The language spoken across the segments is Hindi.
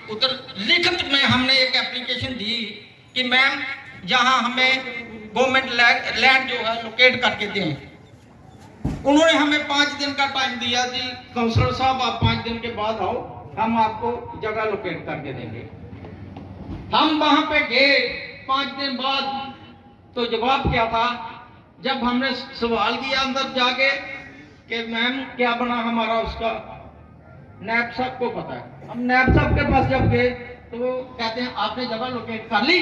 उधर लिखित में हमने एक एप्लीकेशन दी कि मैम जहां हमें गवर्नमेंट लैंड जो है लोकेट करके दें। उन्होंने हमें 5 दिन का टाइम दिया जी, काउंसलर साहब आप 5 दिन के बाद आओ, हम आपको जगह लोकेट करके देंगे। हम वहां पे गए 5 दिन बाद, तो जवाब क्या था? जब हमने सवाल किया अंदर जाके कि मैम क्या बना हमारा, उसका नैब साहब को पता है। हम नैब साहब के पास जब गए तो वो कहते हैं आपने जगह लोकेट कर ली।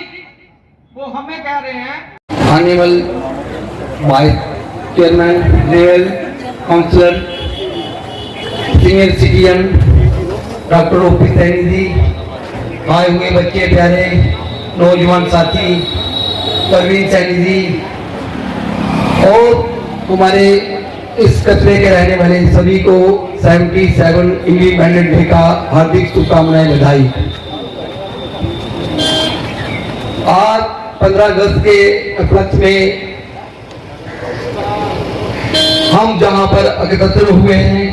वो हमें कह रहे हैं honourable vice chairman, rail councillor, senior citizen doctor OP Saini ji, आए हुए बच्चे प्यारे नौजवान साथी परवीन सैनी जी और हमारे इस कस्बे के रहने वाले सभी को 77 इंडिपेंडेंट डे का हार्दिक शुभकामनाएं, बधाई। आज 15 अगस्त के उपलक्ष्य में हम जहां पर एकत्र हुए हैं,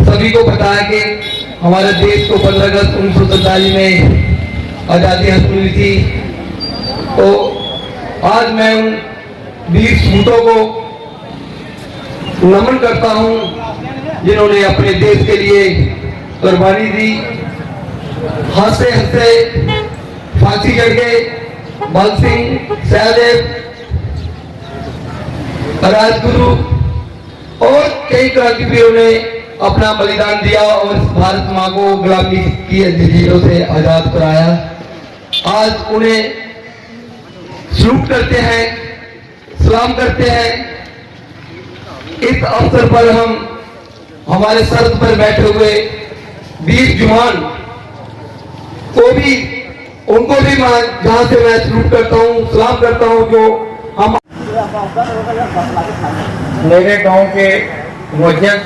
सभी को पता है कि हमारे देश को 15 अगस्त 1947 में आजादी हासिल हुई थी। तो आज मैं उन वीर सपूतों को नमन करता हूं जिन्होंने अपने देश के लिए कुर्बानी दी। हंसते हंसते फांसी चढ़ गए भगत सिंह, सहदेव, राजगुरु और कई क्रांतिवीरों ने अपना बलिदान दिया और भारत मां को गुलामी की जंजीरों से आजाद कराया। आज उन्हें सलूट करते हैं, सलाम करते हैं। इस अवसर पर हम हमारे सरहद पर बैठे हुए वीर जवान को भी, उनको भी जहां से मैं सलूट करता हूं, सलाम करता हूं, जो हम मेरे गांव के वजन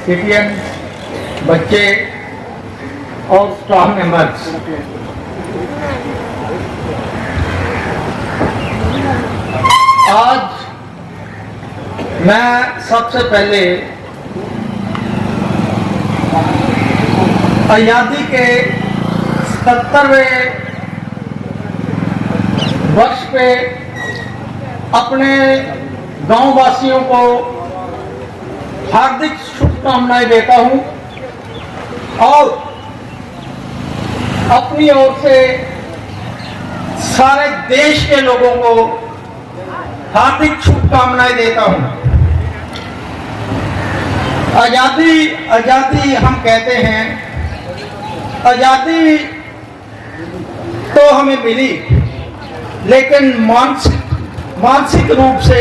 सिटीजन, बच्चे और स्टाफ मेंबर्स, आज मैं सबसे पहले आजादी के 77वें वर्ष पे अपने गांव वासियों को हार्दिक शुभकामनाएं देता हूं और अपनी ओर से सारे देश के लोगों को हार्दिक शुभकामनाएं देता हूं। आजादी आजादी हम कहते हैं, आजादी तो हमें मिली, लेकिन मानसिक रूप से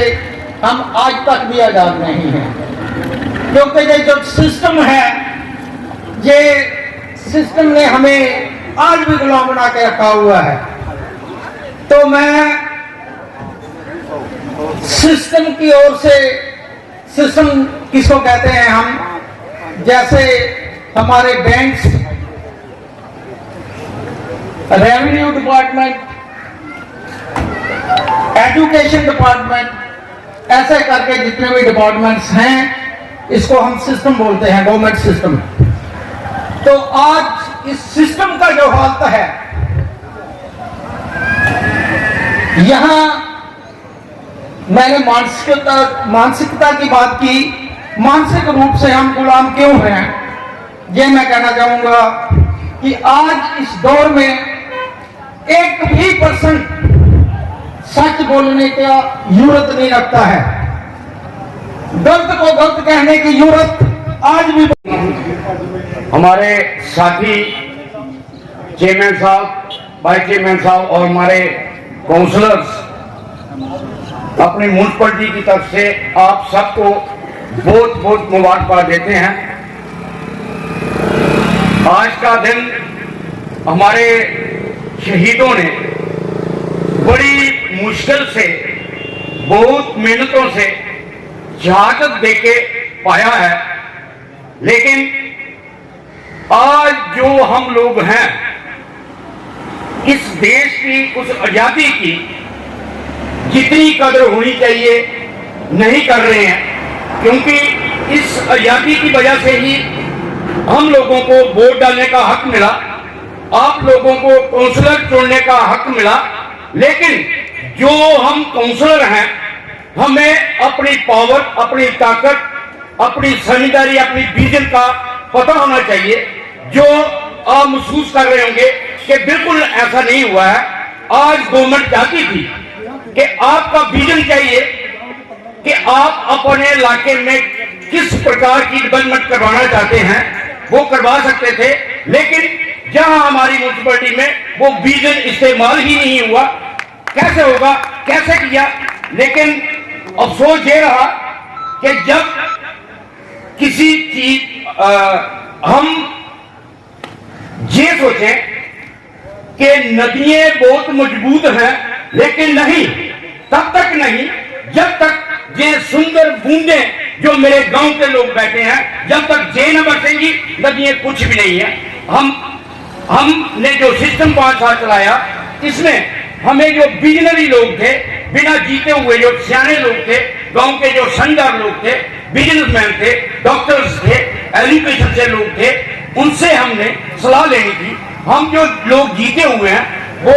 हम आज तक भी आजाद नहीं हैं, क्योंकि ये जो सिस्टम है, ये सिस्टम ने हमें आज भी गुलाम बना के रखा हुआ है। तो मैं सिस्टम की ओर से, सिस्टम किसको कहते हैं हम, जैसे हमारे banks, revenue department, education department, ऐसे करके जितने भी डिपार्टमेंट्स हैं, इसको हम सिस्टम बोलते हैं, गवर्नमेंट सिस्टम। तो आज इस सिस्टम का जो हालत है, यहां मैंने मानसिकता की बात की, मानसिक रूप से हम गुलाम क्यों हैं, ये मैं कहना चाहूंगा कि आज इस दौर में 1 भी % सच बोलने का जरूरत नहीं रखता है। गलत को गलत कहने की जरूरत आज भी। हमारे साथी चेयरमैन साहब, वाइस चेयरमैन साहब और हमारे काउंसलर्स अपनी म्युनिसिपलिटी की तरफ से आप सबको बहुत बहुत मुबारकबाद देते हैं। आज का दिन हमारे शहीदों ने बड़ी मुश्किल से, बहुत मेहनतों से शहादत देके पाया है, लेकिन आज जो हम लोग हैं, इस देश की, उस आजादी की जितनी कदर होनी चाहिए नहीं कर रहे हैं। क्योंकि इस आजादी की वजह से ही हम लोगों को वोट डालने का हक मिला, आप लोगों को काउंसलर चुनने का हक मिला। लेकिन जो हम काउंसलर हैं, हमें अपनी पावर, अपनी ताकत, अपनी समझदारी, अपनी विजन का पता होना चाहिए। जो आप महसूस कर रहे होंगे कि बिल्कुल ऐसा नहीं हुआ है। आज गवर्नमेंट चाहती थी कि आपका विजन चाहिए कि आप अपने इलाके में किस प्रकार की डेवलपमेंट करवाना चाहते हैं, वो करवा सकते थे। लेकिन जहां हमारी म्युनिसिपैलिटी में वो विजन इस्तेमाल ही नहीं हुआ, कैसे होगा, कैसे किया। लेकिन अफसोस ये रहा कि जब किसी चीज हम ये सोचें कि नदियां बहुत मजबूत हैं, लेकिन नहीं, तब तक नहीं जब तक ये सुंदर बूंदें जो मेरे गांव के लोग बैठे हैं, जब तक ये न बरसेंगी, नदियां कुछ भी नहीं है। हमने जो सिस्टम 5 साल चलाया, इसमें हमें जो बिजनरी लोग थे, बिना जीते हुए जो सियाने लोग थे, गांव के जो समझदार लोग थे, बिजनेसमैन थे, डॉक्टर्स थे, एजुकेशन से लोग थे, उनसे हमने सलाह लेनी थी। हम जो लोग जीते हुए हैं वो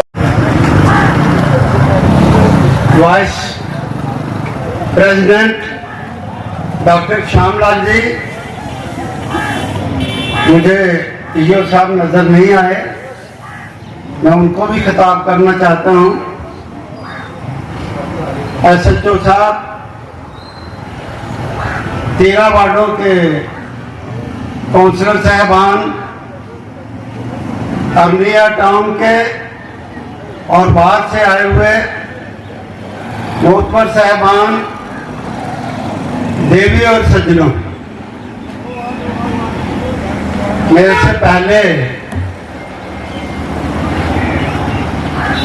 वाइस प्रेसिडेंट डॉक्टर श्यामलाल जी, मुझे ईओ साहब नजर नहीं आए, मैं उनको भी खिताब करना चाहता हूं। एसएचओ साहब, 13 वार्डों के काउंसलर साहबान, अरनिया टाउन के और बाहर से आए हुए मोहतबर साहबान, देवी और सज्जनों, मेरे से पहले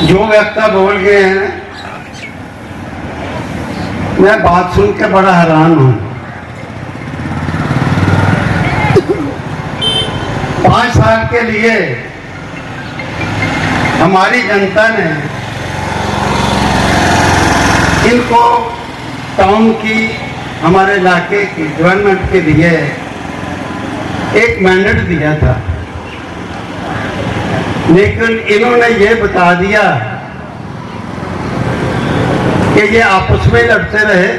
जो वक्ता बोल गए हैं, मैं बात सुन के बड़ा हैरान हूं। 5 साल के लिए हमारी जनता ने इनको टाउन की, हमारे इलाके की डेवलपमेंट के लिए एक मैंडेट दिया था, लेकिन इन्होंने ये बता दिया कि ये आपस में लड़ते रहे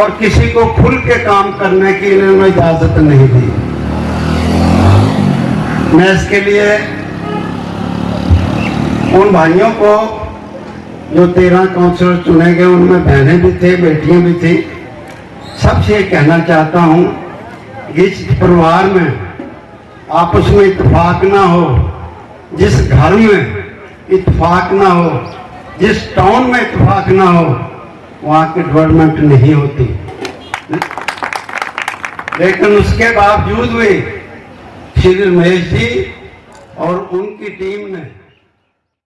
और किसी को खुल के काम करने की इन्होंने इजाजत नहीं दी। मैं इसके लिए उन भाइयों को, जो 13 काउंसलर चुने गए, उनमें बहनें भी थे, बेटियां भी थी, सबसे ये कहना चाहता हूं, इस परिवार में आपस में इत्तेफाक ना हो, जिस घर में इत्तेफाक ना हो, जिस टाउन में इत्तेफाक ना हो, वहां की डेवलपमेंट नहीं होती। लेकिन उसके बावजूद भी श्री रमेश जी और उनकी टीम ने